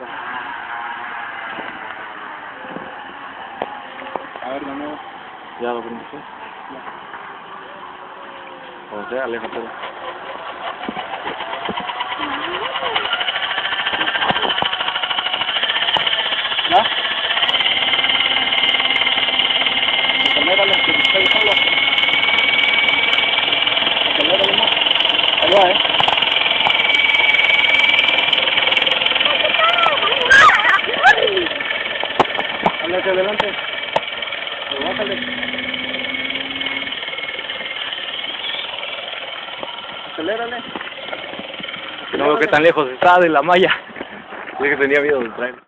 está. A ver, de nuevo. Ya lo prendiste. O sea, aléjate. ¿Ya? Acelérale, que está ahí solo. Acelérale más. Ahí va, Dale hacia adelante. Pero bájale. Acelérale. No veo qué tan lejos está de la malla. Yo que tenía miedo del tren.